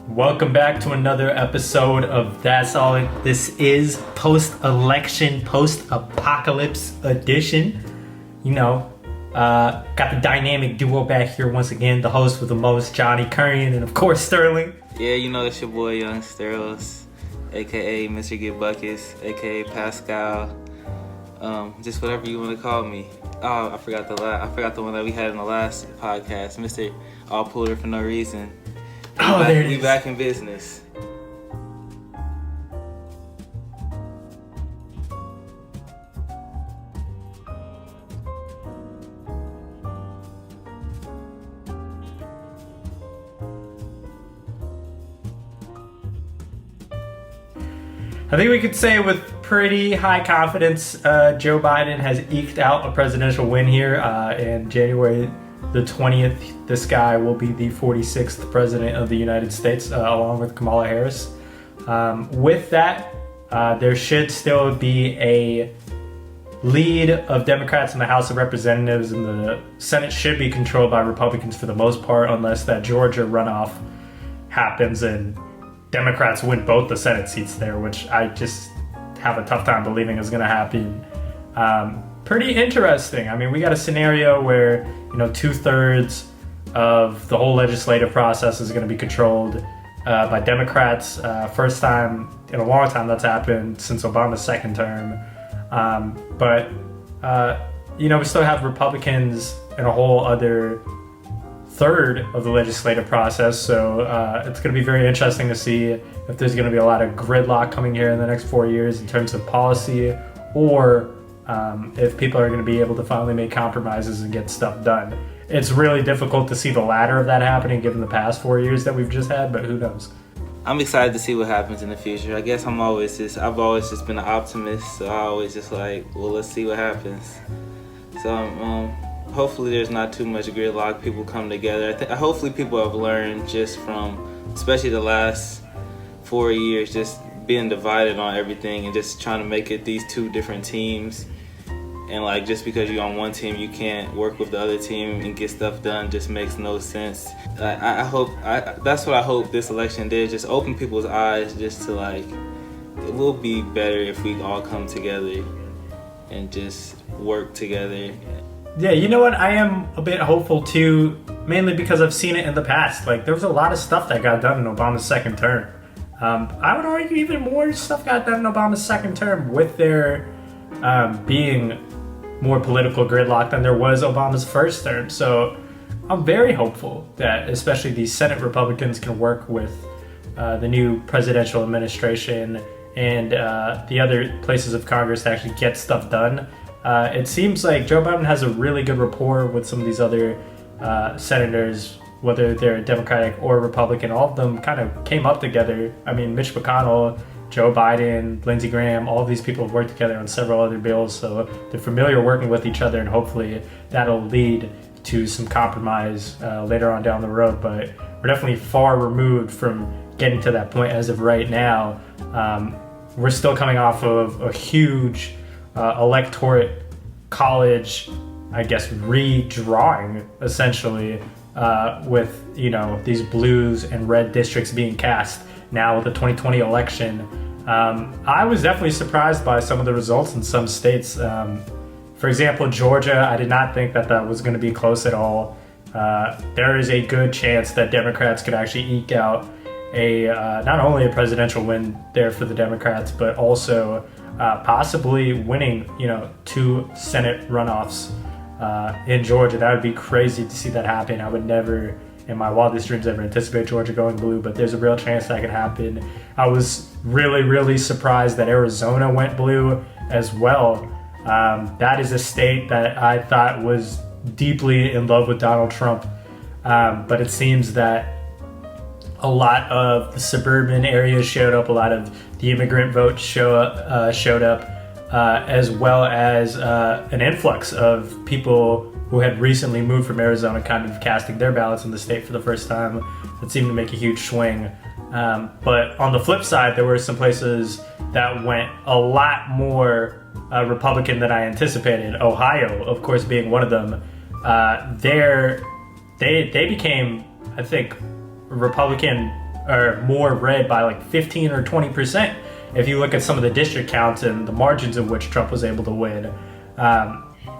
Welcome back to another episode of That's All. This is post-election, post-apocalypse edition. Got the dynamic duo back here once again. The host with the most, Jony Sterlz, and of course Sterling. Yeah, it's your boy Jony Sterlz, aka Mr. Get Buckets, aka Pascal. Just whatever you want to call me. Oh, I forgot the one that we had in the last podcast, Mr. All Puller for No Reason. We back in business. I think we could say with pretty high confidence, Joe Biden has eked out a presidential win here in January the 20th. This guy will be the 46th president of the United States, along with Kamala Harris. With that, there should still be a lead of Democrats in the House of Representatives, and the Senate should be controlled by Republicans for the most part, unless that Georgia runoff happens and Democrats win both the Senate seats there, which I just have a tough time believing is going to happen. Pretty interesting. I mean, we got a scenario where, 2/3 of the whole legislative process is going to be controlled by Democrats. First time in a long time that's happened since Obama's second term. But we still have Republicans in a whole other third of the legislative process, so it's going to be very interesting to see if there's going to be a lot of gridlock coming here in the next 4 years in terms of policy, or if people are going to be able to finally make compromises and get stuff done. It's really difficult to see the latter of that happening given the past 4 years that we've just had, but who knows? I'm excited to see what happens in the future. I guess I've always just been an optimist, so I always just let's see what happens. So hopefully there's not too much gridlock, people come together. Hopefully people have learned just from, especially the last 4 years, just being divided on everything and just trying to make it these two different teams. And just because you're on one team, you can't work with the other team and get stuff done. Just makes no sense. That's what I hope this election did, just open people's eyes just to it will be better if we all come together and just work together. Yeah, you know what? I am a bit hopeful too, mainly because I've seen it in the past. There was a lot of stuff that got done in Obama's second term. I would argue even more stuff got done in Obama's second term with there being more political gridlock than there was Obama's first term. So I'm very hopeful that especially the Senate Republicans can work with the new presidential administration and the other places of Congress to actually get stuff done. It seems like Joe Biden has a really good rapport with some of these other senators, whether they're Democratic or Republican. All of them kind of came up together. I mean, Mitch McConnell, Joe Biden, Lindsey Graham, all of these people have worked together on several other bills, so they're familiar working with each other, and hopefully that'll lead to some compromise later on down the road. But we're definitely far removed from getting to that point as of right now. We're still coming off of a huge electorate college, I guess, redrawing essentially, with these blues and red districts being cast now with the 2020 election. I was definitely surprised by some of the results in some states. For example, Georgia, I did not think that was going to be close at all. There is a good chance that Democrats could actually eke out not only a presidential win there for the Democrats, but also possibly winning, 2 Senate runoffs in Georgia. That would be crazy to see that happen. I would never in my wildest dreams ever anticipate Georgia going blue, but there's a real chance that could happen. I was really, really surprised that Arizona went blue as well. That is a state that I thought was deeply in love with Donald Trump, but it seems that a lot of the suburban areas showed up, a lot of the immigrant vote showed up, as well as an influx of people who had recently moved from Arizona kind of casting their ballots in the state for the first time. That seemed to make a huge swing. But on the flip side, there were some places that went a lot more Republican than I anticipated. Ohio, of course, being one of them. They became, I think, Republican or more red by like 15 or 20%. If you look at some of the district counts and the margins in which Trump was able to win,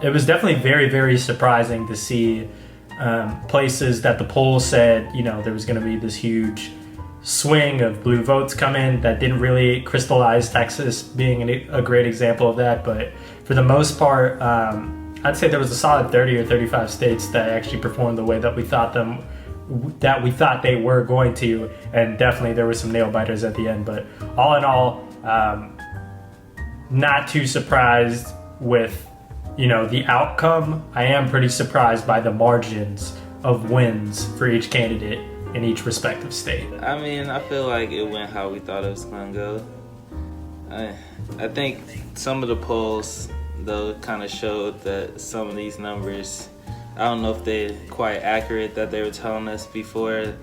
it was definitely very, very surprising to see places that the polls said, you know, there was going to be this huge swing of blue votes come in that didn't really crystallize. Texas being a great example of that. But for the most part, I'd say there was a solid 30 or 35 states that actually performed the way that we thought they were going to, and definitely there were some nail biters at the end. But all in all, not too surprised with, you know, the outcome. I am pretty surprised by the margins of wins for each candidate in each respective state. I mean, I feel like it went how we thought it was going to go. I think some of the polls, though, kind of showed that some of these numbers, I don't know if they're quite accurate that they were telling us before.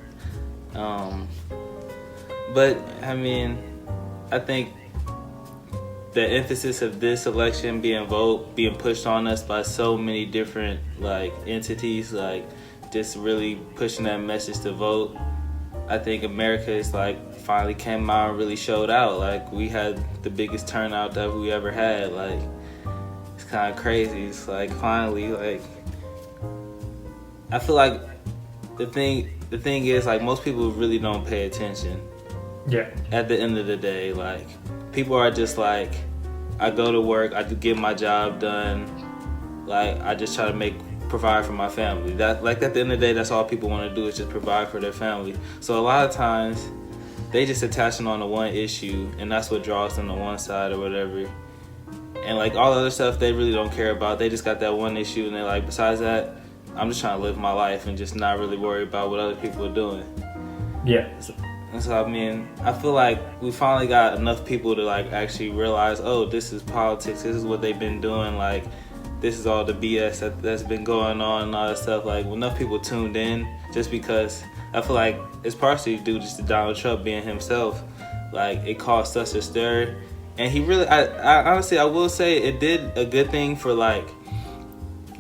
But, I mean, I think the emphasis of this election being pushed on us by so many different like entities, like just really pushing that message to vote. I think America is like finally came out and really showed out. Like we had the biggest turnout that we ever had. Like it's kind of crazy. It's like finally, like I feel like the thing is like most people really don't pay attention. Yeah. At the end of the day, like people are just like, I go to work, I get my job done, like I just try to provide for my family. That like at the end of the day, that's all people want to do is just provide for their family. So a lot of times they just attaching on to one issue, and that's what draws them to one side or whatever. And like all the other stuff they really don't care about. They just got that one issue, and they're like, besides that, I'm just trying to live my life and just not really worry about what other people are doing. Yeah. So I mean, I feel like we finally got enough people to like actually realize, oh, this is politics. This is what they've been doing. Like, this is all the BS that's been going on and all that stuff. Like, enough people tuned in just because I feel like it's partially due just to Donald Trump being himself. Like, it caused such a stir. And he really, I honestly, I will say it did a good thing for like,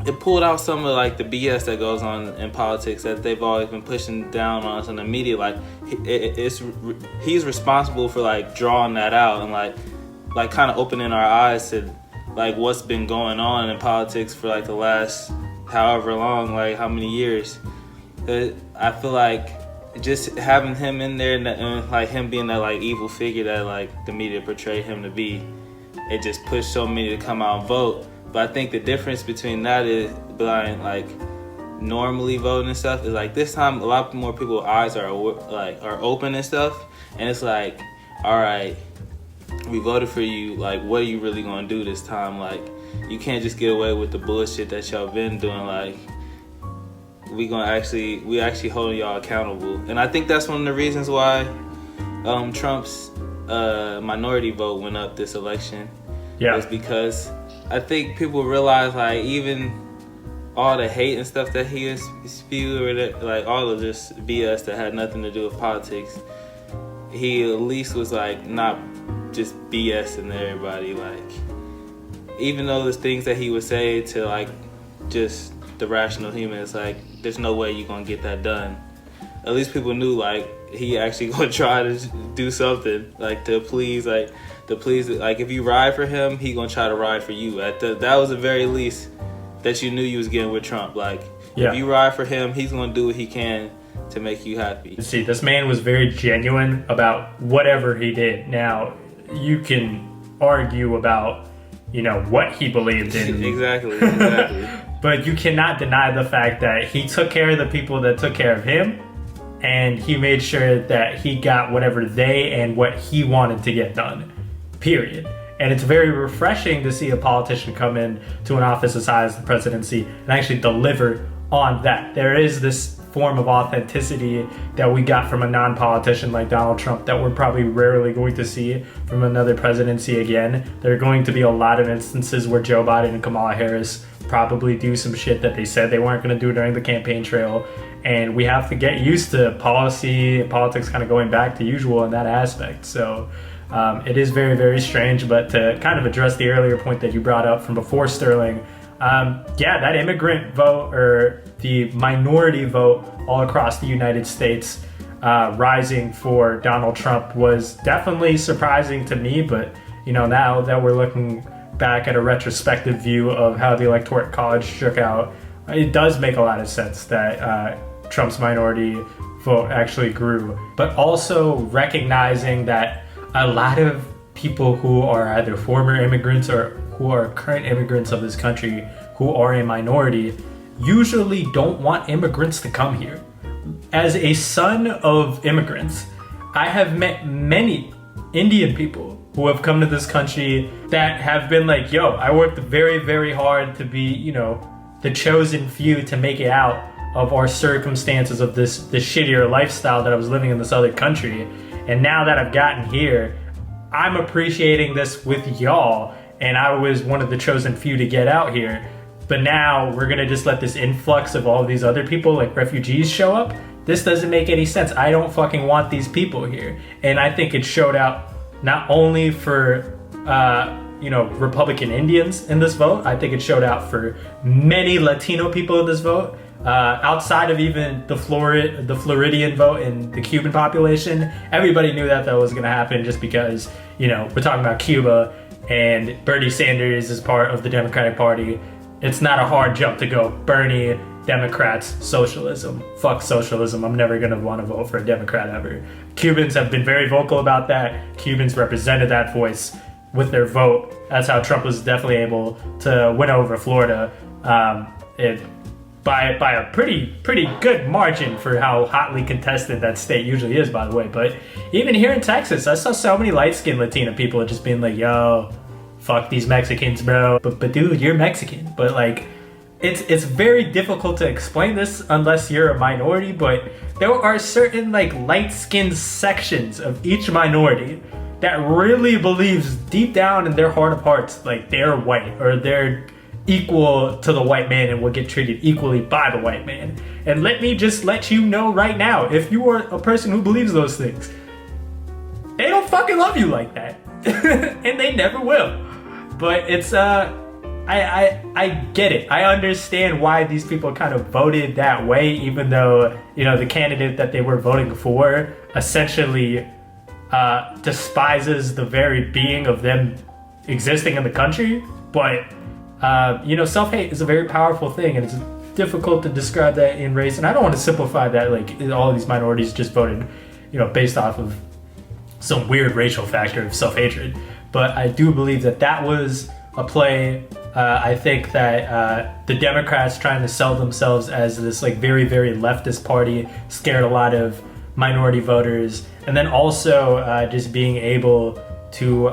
it pulled out some of like the BS that goes on in politics that they've always been pushing down on us in the media. Like he's responsible for like drawing that out and like kind of opening our eyes to like what's been going on in politics for like the last however long, like how many years. I feel like just having him in there and like him being that like evil figure that like the media portrayed him to be, it just pushed so many to come out and vote. But I think the difference between that is like normally voting and stuff is like this time a lot more people's eyes are open and stuff, and it's like, all right, we voted for you. Like, what are you really gonna do this time? Like, you can't just get away with the bullshit that y'all been doing. Like, we actually holding y'all accountable, and I think that's one of the reasons why Trump's minority vote went up this election. Yeah, was because I think people realize, like, even all the hate and stuff that he was spewed, or like all of this BS that had nothing to do with politics, he at least was like not just BSing everybody. Like, even though there's things that he would say to like just the rational human, it's like there's no way you're gonna get that done. At least people knew like he actually gonna try to do something like to please like if you ride for him, he gonna try to ride for you. That was the very least that you knew you was getting with Trump. Like, yeah. If you ride for him, he's gonna do what he can to make you happy. See, this man was very genuine about whatever he did. Now, you can argue about, you know, what he believed in. Exactly. But you cannot deny the fact that he took care of the people that took care of him, and he made sure that he got whatever they and what he wanted to get done. Period. And it's very refreshing to see a politician come in to an office as high as the presidency and actually deliver on that. There is this form of authenticity that we got from a non-politician like Donald Trump that we're probably rarely going to see from another presidency again. There are going to be a lot of instances where Joe Biden and Kamala Harris probably do some shit that they said they weren't going to do during the campaign trail. And we have to get used to politics kind of going back to usual in that aspect. So it is very, very strange. But to kind of address the earlier point that you brought up from before, Sterling, that immigrant vote or the minority vote all across the United States, rising for Donald Trump was definitely surprising to me. But, now that we're looking back at a retrospective view of how the Electoral College shook out, it does make a lot of sense that Trump's minority vote actually grew. But also recognizing that a lot of people who are either former immigrants or who are current immigrants of this country who are a minority usually don't want immigrants to come here. As a son of immigrants, I have met many Indian people who have come to this country that have been like, yo, I worked very, very hard to be, the chosen few to make it out of our circumstances of this shittier lifestyle that I was living in this other country. And now that I've gotten here, I'm appreciating this with y'all, and I was one of the chosen few to get out here. But now we're gonna just let this influx of all of these other people, like refugees, show up? This doesn't make any sense. I don't fucking want these people here. And I think it showed out not only for Republican Indians in this vote. I think it showed out for many Latino people in this vote. Outside of even the Floridian vote and the Cuban population, everybody knew that was going to happen just because, we're talking about Cuba and Bernie Sanders is part of the Democratic Party. It's not a hard jump to go Bernie, Democrats, socialism. Fuck socialism. I'm never going to want to vote for a Democrat ever. Cubans have been very vocal about that. Cubans represented that voice with their vote. That's how Trump was definitely able to win over Florida. By a pretty good margin for how hotly contested that state usually is, by the way. But even here in Texas, I saw so many light-skinned Latina people just being like, yo, fuck these Mexicans, bro. But dude, you're Mexican. But like, it's very difficult to explain this unless you're a minority, but there are certain like light-skinned sections of each minority that really believes deep down in their heart of hearts like they're white or they're equal to the white man and will get treated equally by the white man. And let me just let you know right now, if you are a person who believes those things, they don't fucking love you like that. And they never will. But it's I get it. I understand why these people kind of voted that way, even though, the candidate that they were voting for essentially despises the very being of them existing in the country. But self-hate is a very powerful thing, and it's difficult to describe that in race. And I don't want to simplify that like all of these minorities just voted, based off of some weird racial factor of self-hatred. But I do believe that was a play. I think that the Democrats trying to sell themselves as this like very, very leftist party scared a lot of minority voters. And then also just being able to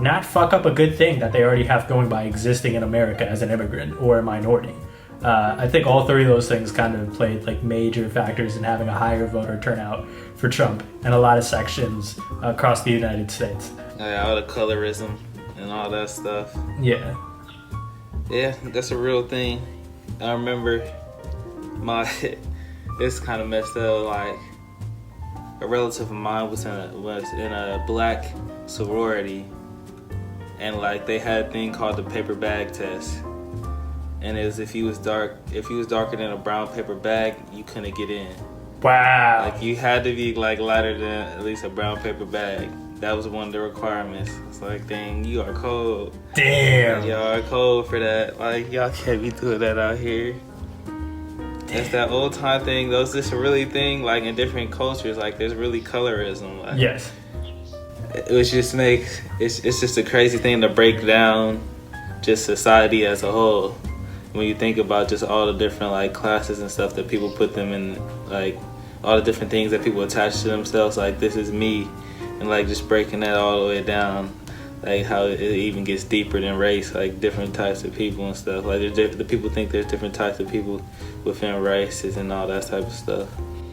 not fuck up a good thing that they already have going by existing in America as an immigrant or a minority. I think all three of those things kind of played like major factors in having a higher voter turnout for Trump in a lot of sections across the United States. Yeah, all the colorism and all that stuff. Yeah. Yeah, that's a real thing. I remember it's kind of messed up, like a relative of mine was in a black sorority, and like they had a thing called the paper bag test, and it was if you was darker than a brown paper bag, you couldn't get in. Wow. Like you had to be like lighter than at least a brown paper bag. That was one of the requirements. It's like, dang, you are cold. Damn. Y'all are cold for that. Like y'all can't be doing that out here. It's that old time thing. Those just a really thing. Like in different cultures, like there's really colorism. Like, yes. It's just a crazy thing to break down just society as a whole. When you think about just all the different like classes and stuff that people put them in, like all the different things that people attach to themselves, like this is me, and like just breaking that all the way down, like how it even gets deeper than race, like different types of people and stuff. Like the people think there's different types of people within races and all that type of stuff.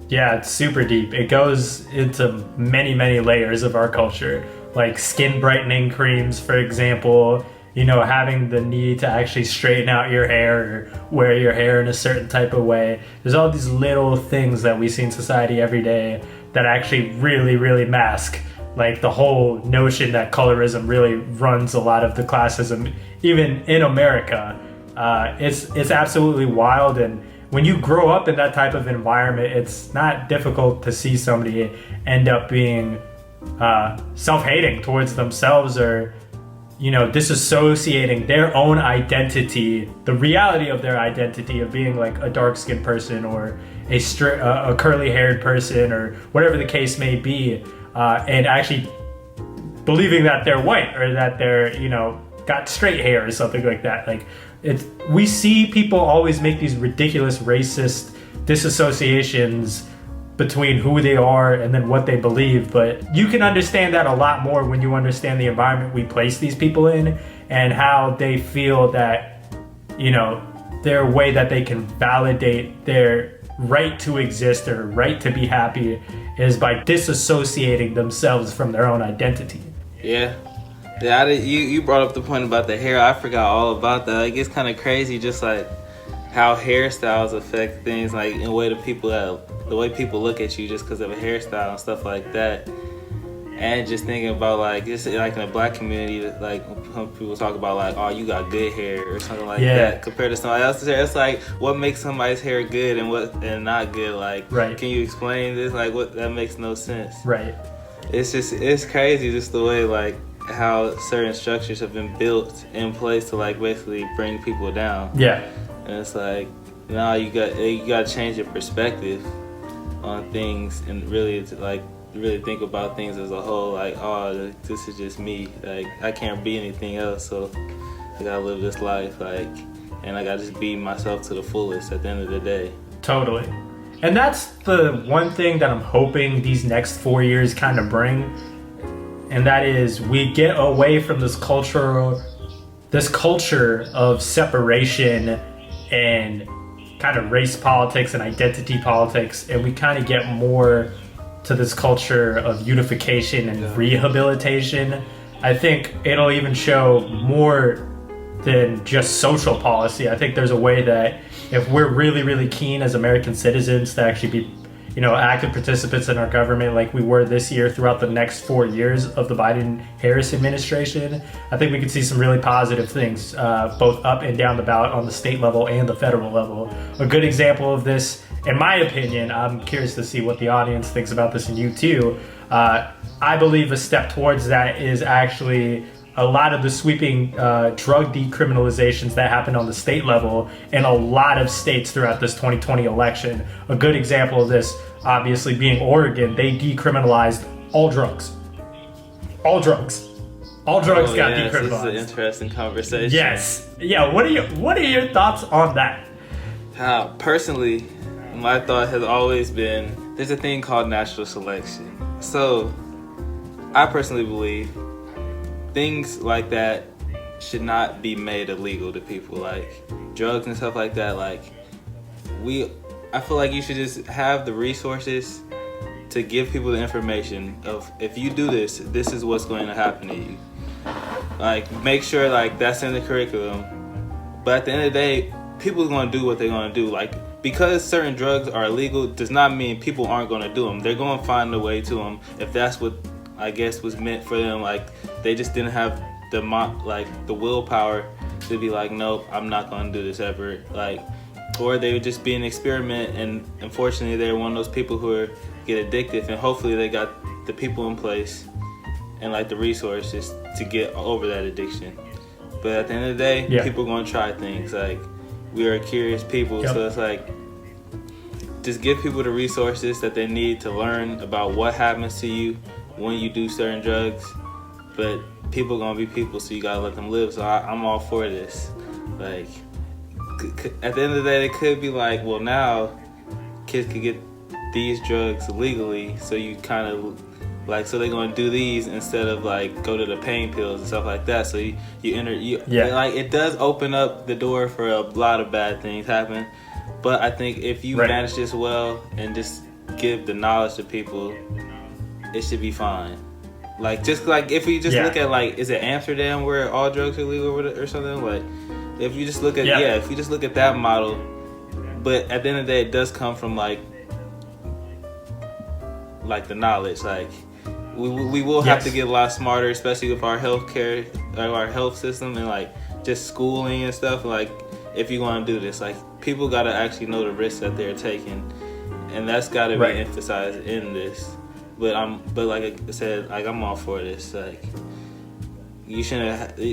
Yeah, it's super deep. It goes into many, many layers of our culture, like skin brightening creams, for example, having the need to actually straighten out your hair or wear your hair in a certain type of way. There's all these little things that we see in society every day that actually really, really mask like the whole notion that colorism really runs a lot of the classism, even in America. It's absolutely wild. And when you grow up in that type of environment, it's not difficult to see somebody end up being self-hating towards themselves, or disassociating their own identity, the reality of their identity of being like a dark-skinned person or a curly-haired person or whatever the case may be, and actually believing that they're white or that they're got straight hair or something like that. Like, we see people always make these ridiculous racist disassociations between who they are and then what they believe, but you can understand that a lot more when you understand the environment we place these people in and how they feel that their way that they can validate their right to exist or right to be happy is by disassociating themselves from their own identity. Yeah, you brought up the point about the hair. I forgot all about that. Like, it's kind of crazy, just like how hairstyles affect things, like in the way the way people look at you just because of a hairstyle and stuff like that. And just thinking about like just like in the black community, like when people talk about like, oh, you got good hair or something like that compared to somebody else's hair. It's like, what makes somebody's hair good and not good? Like, can you explain this? Like, what, that makes no sense. Right. It's crazy just the way like how certain structures have been built in place to like basically bring people down. Yeah. And it's like, now you got to change your perspective on things and really think about things as a whole. Like, oh, this is just me. Like, I can't be anything else, so I gotta live this life. Like, and I gotta just be myself to the fullest at the end of the day. Totally. And that's the one thing that I'm hoping these next 4 years kind of bring, and that is we get away from this culture of separation and kind of race politics and identity politics, and we kind of get more to this culture of unification and rehabilitation. I think it'll even show more than just social policy. I think there's a way that if we're really, really keen as American citizens to actually be active participants in our government like we were this year throughout the next 4 years of the Biden-Harris administration, I think we could see some really positive things, both up and down the ballot on the state level and the federal level. A good example of this, in my opinion, I'm curious to see what the audience thinks about this and you too, I believe a step towards that is actually a lot of the sweeping drug decriminalizations that happened on the state level in a lot of states throughout this 2020 election. A good example of this, obviously, being Oregon. They decriminalized all drugs. All drugs. All drugs got decriminalized. This is an interesting conversation. Yes. Yeah, what are your thoughts on that? Personally, my thought has always been, there's a thing called natural selection. So, I personally believe things like that should not be made illegal to people, like drugs and stuff like that. Like, I feel like you should just have the resources to give people the information of, if you do this, this is what's going to happen to you. Like, make sure like that's in the curriculum. But at the end of the day, people are going to do what they're going to do. Like, because certain drugs are illegal does not mean people aren't going to do them. They're going to find a way to them if that's what I guess was meant for them. Like, they just didn't have the willpower to be like, nope, I'm not gonna do this ever. Like, or they would just be an experiment, and unfortunately they're one of those people who get addictive, and hopefully they got the people in place and like the resources to get over that addiction. But at the end of the day, people are gonna try things. Like, we are curious people, so it's like, just give people the resources that they need to learn about what happens to you when you do certain drugs. But people gonna be people, so you gotta let them live. So I'm all for this. Like, at the end of the day, it could be like, well, now kids could get these drugs legally, so you kind of like, so they're gonna do these instead of like go to the pain pills and stuff like that. So you like, it does open up the door for a lot of bad things happen. But I think if you manage this well and just give the knowledge to people, it should be fine. Like, just like if we just look at like, is it Amsterdam where all drugs are legal or something? Like, if you just look at if you just look at that model, but at the end of the day, it does come from like the knowledge. Like, we will have to get a lot smarter, especially with our healthcare, our health system, and like just schooling and stuff. Like, if you're going to do this. Like, people got to actually know the risks that they're taking, and that's got to be emphasized in this. But like I said, like, I'm all for this. Like,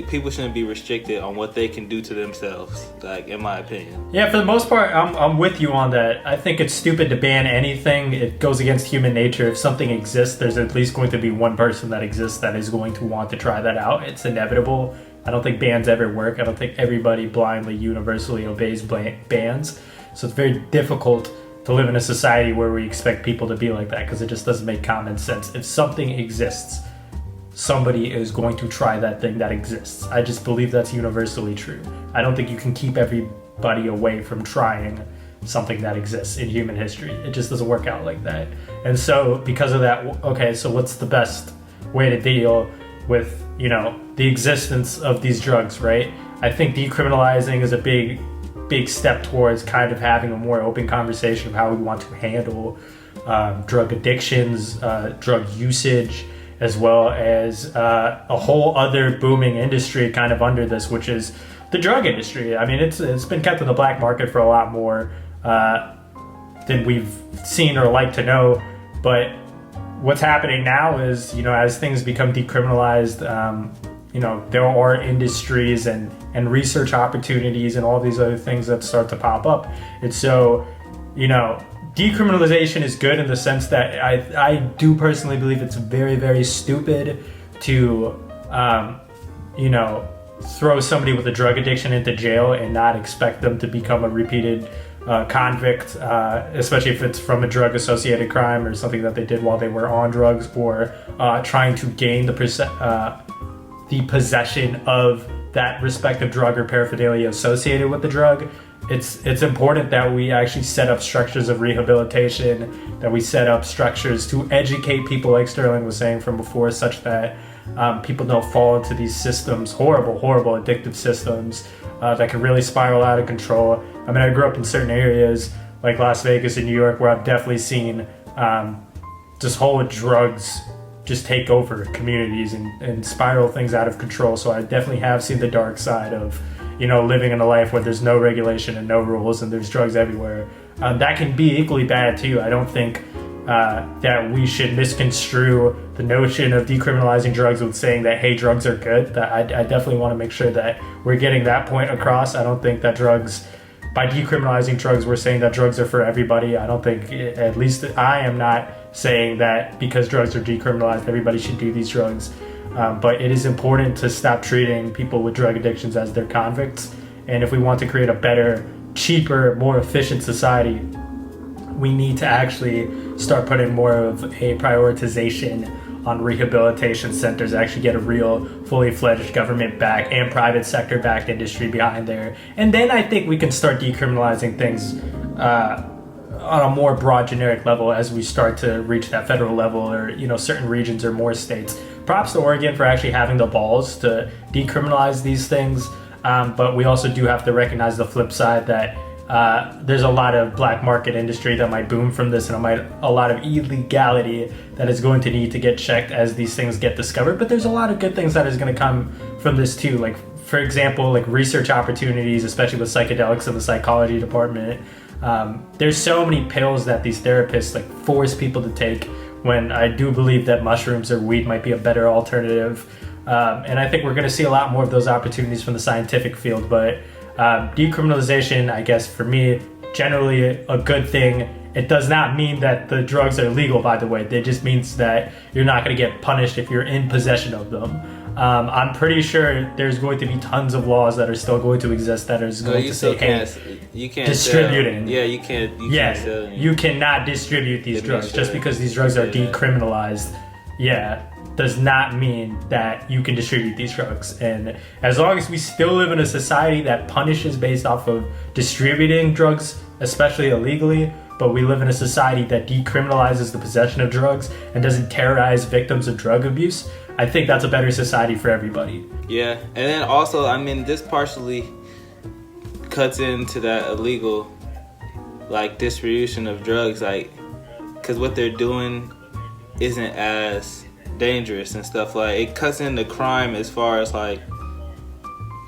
people shouldn't be restricted on what they can do to themselves, like, in my opinion. Yeah, for the most part, I'm with you on that. I think it's stupid to ban anything. It goes against human nature. If something exists, there's at least going to be one person that exists that is going to want to try that out. It's inevitable. I don't think bans ever work. I don't think everybody blindly, universally obeys bans. So it's very difficult to live in a society where we expect people to be like that, because it just doesn't make common sense. If something exists, somebody is going to try that thing that exists. I just believe that's universally true. I don't think you can keep everybody away from trying something that exists in human history. It just doesn't work out like that. And so because of that, okay, so what's the best way to deal with, the existence of these drugs, right? I think decriminalizing is a big step towards kind of having a more open conversation of how we want to handle drug addictions, drug usage, as well as a whole other booming industry kind of under this, which is the drug industry. I mean, it's been kept in the black market for a lot more than we've seen or like to know. But what's happening now is, as things become decriminalized, there are industries and research opportunities and all these other things that start to pop up. And so, decriminalization is good in the sense that I do personally believe it's very, very stupid to, throw somebody with a drug addiction into jail and not expect them to become a repeated convict, especially if it's from a drug-associated crime or something that they did while they were on drugs, or trying to gain the possession of that respective drug or paraphernalia associated with the drug. It's important that we actually set up structures of rehabilitation, that we set up structures to educate people, like Sterling was saying from before, such that people don't fall into these systems, horrible addictive systems that can really spiral out of control. I mean, I grew up in certain areas like Las Vegas and New York where I've definitely seen just whole drugs just take over communities and spiral things out of control. So I definitely have seen the dark side of living in a life where there's no regulation and no rules and there's drugs everywhere. That can be equally bad too. I don't think that we should misconstrue the notion of decriminalizing drugs with saying that, hey, drugs are good. I definitely want to make sure that we're getting that point across. I don't think that by decriminalizing drugs, we're saying that drugs are for everybody. I don't think, at least I am not saying that because drugs are decriminalized, everybody should do these drugs. But it is important to stop treating people with drug addictions as their convicts. And if we want to create a better, cheaper, more efficient society, we need to actually start putting more of a prioritization on rehabilitation centers, actually get a real, fully fledged government-backed and private sector-backed industry behind there. And then I think we can start decriminalizing things on a more broad, generic level as we start to reach that federal level, or certain regions or more states. Props to Oregon for actually having the balls to decriminalize these things, but we also do have to recognize the flip side that there's a lot of black market industry that might boom from this, and a lot of illegality that is going to need to get checked as these things get discovered. But there's a lot of good things that is going to come from this too. Like, for example, like research opportunities, especially with psychedelics in the psychology department. There's so many pills that these therapists force people to take, when I do believe that mushrooms or weed might be a better alternative. And I think we're going to see a lot more of those opportunities from the scientific field. But decriminalization, I guess, for me, generally a good thing. It does not mean that the drugs are legal, by the way. It just means that you're not going to get punished if you're in possession of them. I'm pretty sure there's going to be tons of laws that are still going to exist that is going to say, hey, you can't distributing. Sell. Yeah, you can't. You cannot distribute these drugs. Just because these drugs are decriminalized, does not mean that you can distribute these drugs. And as long as we still live in a society that punishes based off of distributing drugs, especially illegally, but we live in a society that decriminalizes the possession of drugs and doesn't terrorize victims of drug abuse, I think that's a better society for everybody. Yeah, and then also, I mean, this partially cuts into that illegal, distribution of drugs, because what they're doing isn't as dangerous and stuff. It cuts into crime as far as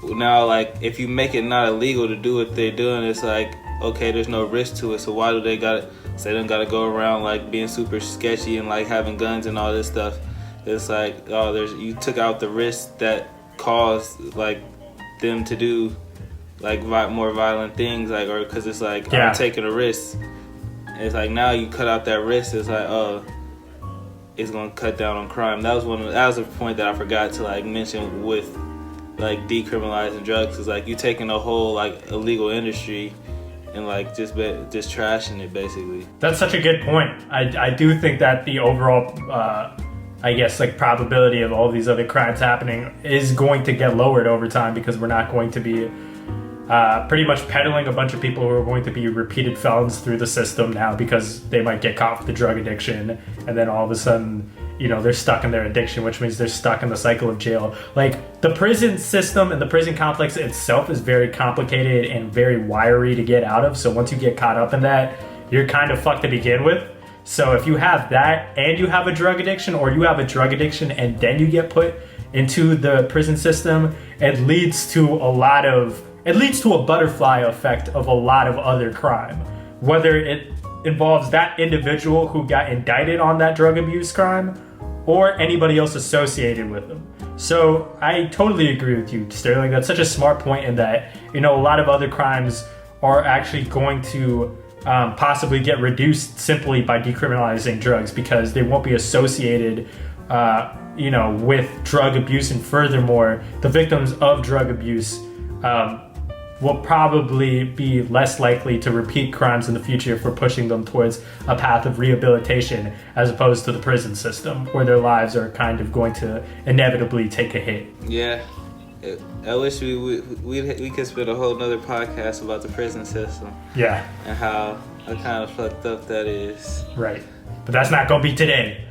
now, like, if you make it not illegal to do what they're doing, it's like, okay, there's no risk to it. So why do they gotta go around like being super sketchy and like having guns and all this stuff? It's like, oh, you took out the risk that caused like them to do like more violent things, like, or because it's like, I'm taking a risk. It's like now you cut out that risk. It's like, oh, it's gonna cut down on crime. That was a point that I forgot to like mention with like decriminalizing drugs. Is like you taking a whole like illegal industry and like just trashing it basically. That's such a good point. I do think that the overall I guess like probability of all these other crimes happening is going to get lowered over time, because we're not going to be pretty much peddling a bunch of people who are going to be repeated felons through the system now, because they might get caught with the drug addiction, and then all of a sudden, you know, they're stuck in their addiction, which means they're stuck in the cycle of jail. Like, the prison system and the prison complex itself is very complicated and very wiry to get out of. So once you get caught up in that, you're kind of fucked to begin with. So if you have that and you have a drug addiction, or you have a drug addiction and then you get put into the prison system, it leads to a butterfly effect of a lot of other crime. Whether it involves that individual who got indicted on that drug abuse crime or anybody else associated with them. So I totally agree with you, Sterling. That's such a smart point, in that, you know, a lot of other crimes are actually going to possibly get reduced simply by decriminalizing drugs, because they won't be associated with drug abuse. And furthermore, the victims of drug abuse will probably be less likely to repeat crimes in the future if we're pushing them towards a path of rehabilitation, as opposed to the prison system, where their lives are kind of going to inevitably take a hit. Yeah. I wish we could spend a whole nother podcast about the prison system. Yeah. And how kind of fucked up that is. Right. But that's not going to be today.